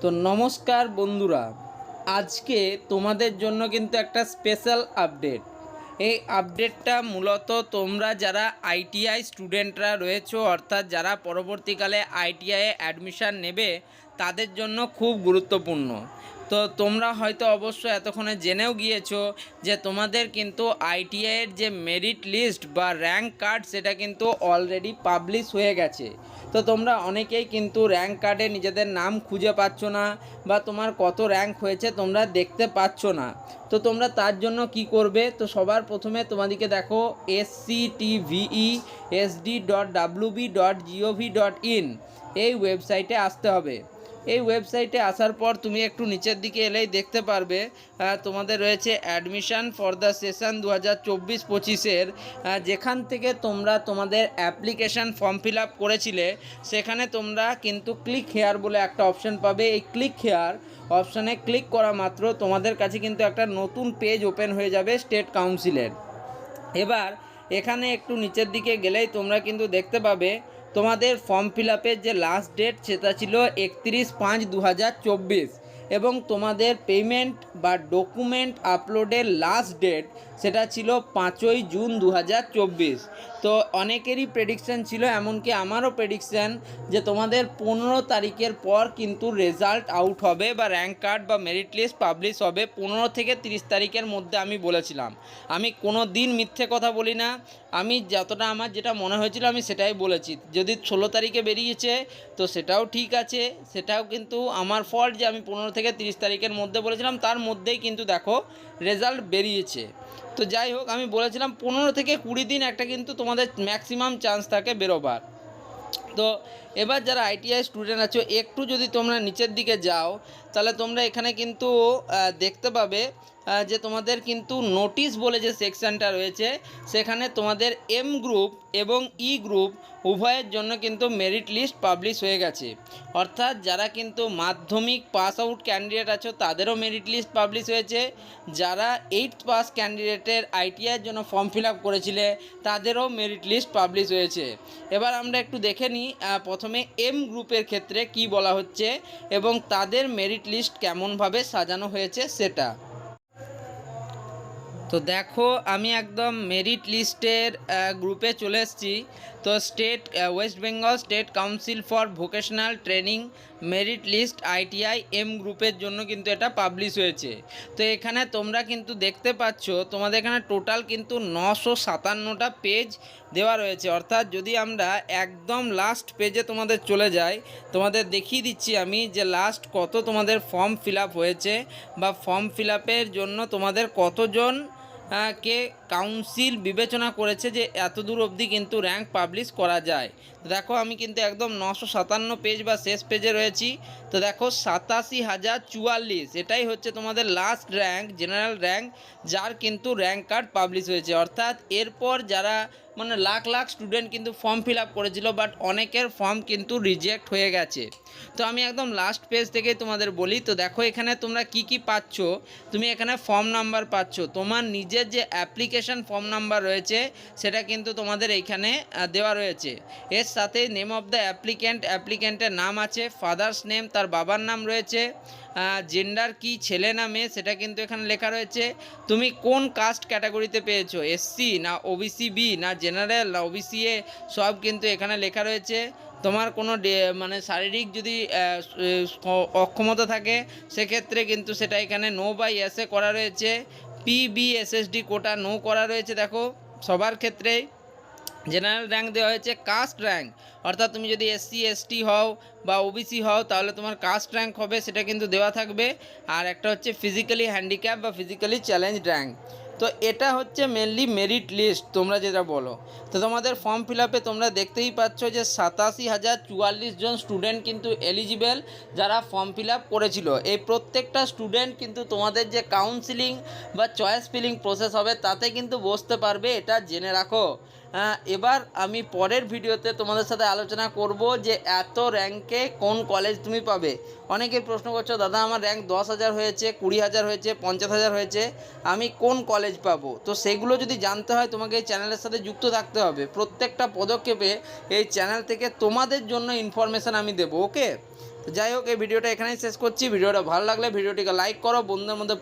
তো নমস্কার বন্ধুরা, আজকে তোমাদের জন্য কিন্তু একটা স্পেশাল আপডেট। এই আপডেটটা মূলত তোমরা যারা আইটিআই স্টুডেন্টরা রয়েছো, অর্থাৎ যারা পরবর্তীকালে আইটিআইয়ে অ্যাডমিশান নেবে তাদের জন্য খুব গুরুত্বপূর্ণ। তো তোমরা হয়তো অবশ্যই এতক্ষণে জেনেও গিয়েছো যে তোমাদের কিন্তু আইটিআইয়ের যে মেরিট লিস্ট বা র্যাঙ্ক কার্ড সেটা কিন্তু অলরেডি পাবলিশ হয়ে গেছে। তো তোমরা অনেকেই কিন্তু র্যাঙ্ক কার্ডে নিজেদের নাম খুঁজে পাচ্ছ না বা তোমার কত র্যাঙ্ক হয়েছে তোমরা দেখতে পাচ্ছ না। তো তোমরা তার জন্য কি করবে, তো সবার প্রথমে তোমাদেরকে দেখো sctvesd.wb.gov.in এই ওয়েবসাইটে আসতে হবে। এই ওয়েবসাইটে আসার পর তুমি একটু নিচের দিকে এলেই দেখতে পারবে তোমাদের রয়েছে অ্যাডমিশান ফর দ্য সেশন 2024-25-এর, যেখান থেকে তোমরা তোমাদের অ্যাপ্লিকেশান ফর্ম ফিল আপ করেছিলে সেখানে তোমরা কিন্তু ক্লিক হেয়ার বলে একটা অপশান পাবে। এই ক্লিক হেয়ার অপশানে ক্লিক করা মাত্র তোমাদের কাছে কিন্তু একটা নতুন পেজ ওপেন হয়ে যাবে স্টেট কাউন্সিলের। এবার এখানে একটু নিচের দিকে গেলেই তোমরা কিন্তু দেখতে পাবে তোমাদের ফর্ম ফিল আপের যে লাস্ট ডেট সেটা ছিল 31/5/2024 এবং তোমাদের পেমেন্ট বা ডকুমেন্ট আপলোডের লাস্ট ডেট সেটা ছিল 5ই জুন 2024। তো অনেকেরই প্রেডিকশান ছিল, এমনকি আমারও প্রেডিকশান, যে তোমাদের 15 তারিখের পর কিন্তু রেজাল্ট আউট হবে বা র্যাঙ্ক কার্ড বা মেরিট লিস্ট পাবলিশ হবে। 15 থেকে 30 তারিখের মধ্যে আমি বলেছিলাম। আমি কোনো দিন মিথ্যে কথা বলি না, আমি যতটা আমার যেটা মনে হয়েছিল আমি সেটাই বলেছি। যদি 16 তারিখে বেরিয়েছে তো সেটাও ঠিক আছে, সেটাও কিন্তু আমার ফল্ট যে আমি 15 থেকে 30 তারিখের মধ্যে বলেছিলাম, তার মধ্যেই কিন্তু দেখো রেজাল্ট বেরিয়েছে। তো যাই হোক, আমি বলেছিলাম 15 থেকে 20 দিন একটা কিন্তু তোমাদের ম্যাক্সিমাম চান্স থাকে বেরোবার। তো এবার যারা আইটিআই স্টুডেন্ট আছো, একটু যদি তোমরা নিচের দিকে যাও তাহলে তোমরা এখানে কিন্তু দেখতে পাবে যে তোমাদের কিন্তু নোটিশ বলে যে সেকশানটা রয়েছে সেখানে তোমাদের এম গ্রুপ এবং ই গ্রুপ উভয়ের জন্য কিন্তু মেরিট লিস্ট পাবলিশ হয়ে গেছে। অর্থাৎ যারা কিন্তু মাধ্যমিক পাস আউট ক্যান্ডিডেট আছো তাদেরও মেরিট লিস্ট পাবলিশ হয়েছে, যারা 8th পাস ক্যান্ডিডেটের আইটিআইয়ের জন্য ফর্ম ফিল আপ করেছিলে তাদেরও মেরিট লিস্ট পাবলিশ হয়েছে। এবার আমরা একটু দেখে নিই প্রথমে এম গ্রুপের ক্ষেত্রে কি বলা হচ্ছে এবং তাদের মেরিট লিস্ট কেমনভাবে সাজানো হয়েছে সেটা। তো দেখো, আমি একদম মেরিট লিস্টের গ্রুপে চলে এসেছি। তো West Bengal State Council for Vocational Training merit list ITI M গ্রুপের জন্য কিন্তু এটা পাবলিশ হয়েছে। তো এখানে তোমরা কিন্তু দেখতে পাচ্ছ তোমাদের এখানে টোটাল কিন্তু 957টা পেজ দেওয়া রয়েছে। অর্থাৎ যদি আমরা একদম লাস্ট পেজে তোমাদের চলে যাই, তোমাদের দেখিয়ে দিচ্ছি আমি যে লাস্ট কত তোমাদের ফর্ম ফিল আপ হয়েছে বা ফর্ম ফিল আপের জন্য তোমাদের কতজন কে কাউন্সিল বিবেচনা করেছে যে এত দূর অবধি কিন্তু র্যাঙ্ক পাবলিশ করা যায়। দেখো আমি কিন্তু একদম 957 পেজ বা শেষ পেজে রয়েছি। তো দেখো 87,044 এটাই হচ্ছে তোমাদের লাস্ট র্যাঙ্ক, জেনারেল র্যাঙ্ক, যার কিন্তু র্যাঙ্ক কার্ড পাবলিশ হয়েছে। অর্থাৎ এরপর যারা মানে লাখ লাখ স্টুডেন্ট কিন্তু ফর্ম ফিল আপ করেছিল, বাট অনেকের ফর্ম কিন্তু রিজেক্ট হয়ে গেছে। তো আমি একদম লাস্ট পেজ থেকেই তোমাদের বলি। তো দেখো এখানে তোমরা কি কি পাচ্ছ, তুমি এখানে ফর্ম নাম্বার পাচ্ছ, তোমার নিজের যে অ্যাপ্লিকেশান ফর্ম নাম্বার রয়েছে সেটা কিন্তু তোমাদের এইখানে দেওয়া রয়েছে। এর সাথে নেম অফ দ্য অ্যাপ্লিক্যান্টের নাম আছে, ফাদার্স নেম তার বাবার নাম রয়েছে, জেন্ডার কি ছেলে না মেয়ে সেটা কিন্তু এখানে লেখা রয়েছে, তুমি কোন কাস্ট ক্যাটাগরিতে পেয়েছো, এসসি না ওবিসি বি না জেনারেল না ওবিসি এ, সব কিন্তু এখানে লেখা রয়েছে। তোমার কোনো মানে শারীরিক যদি অক্ষমতা থাকে সেক্ষেত্রে কিন্তু সেটা এখানে নো বাই এসে করা রয়েছে, পিবিএসএসডি কোটা নো করা রয়েছে। দেখো সবার ক্ষেত্রেই জেনারেল র্যাঙ্ক দেওয়া হয়েছে, কাস্ট র্যাঙ্ক অর্থাৎ তুমি যদি এসসি এসটি হও বা ওবিসি হও তাহলে তোমার কাস্ট র্যাঙ্ক হবে সেটা কিন্তু দেওয়া থাকবে। আর একটা হচ্ছে ফিজিক্যালি হ্যান্ডিক্যাপ বা ফিজিক্যালি চ্যালেঞ্জ র্যাঙ্ক। তো এটা হচ্ছে মেনলি মেরিট লিস্ট তোমরা যেটা বলো। তো তোমাদের ফর্ম ফিল আপে তোমরা দেখতেই পাচ্ছ যে 87,044 জন স্টুডেন্ট কিন্তু এলিজিবেল যারা ফর্ম ফিল আপ করেছিল। এই প্রত্যেকটা স্টুডেন্ট কিন্তু তোমাদের যে কাউন্সিলিং বা চয়েস ফিলিং প্রসেস হবে তাতে কিন্তু বসতে পারবে, এটা জেনে রাখো। এবার আমি পরের ভিডিওতে তোমাদের সাথে আলোচনা করব যে এত র্যাঙ্কে কোন কলেজ তুমি পাবে। অনেকেই প্রশ্ন করছো, দাদা আমার র্যাঙ্ক 10,000 হয়েছে, 20,000 হয়েছে, 50,000 হয়েছে, আমি কোন কলেজ পাবো? তো সেগুলো যদি জানতে হয় তোমাকে এই চ্যানেলের সাথে যুক্ত থাকতে হবে। প্রত্যেকটা পদক্ষেপে এই চ্যানেল থেকে তোমাদের জন্য ইনফরমেশান আমি দেবো। ওকে, তো যাই হোক, এই ভিডিওটা এখানেই শেষ করছি। ভিডিওটা ভালো লাগলে ভিডিওটিকে লাইক করো, বন্ধুদের মধ্যে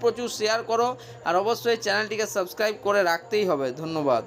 প্রচুর শেয়ার করো, আর অবশ্যই চ্যানেলটিকে সাবস্ক্রাইব করে রাখতেই হবে। ধন্যবাদ।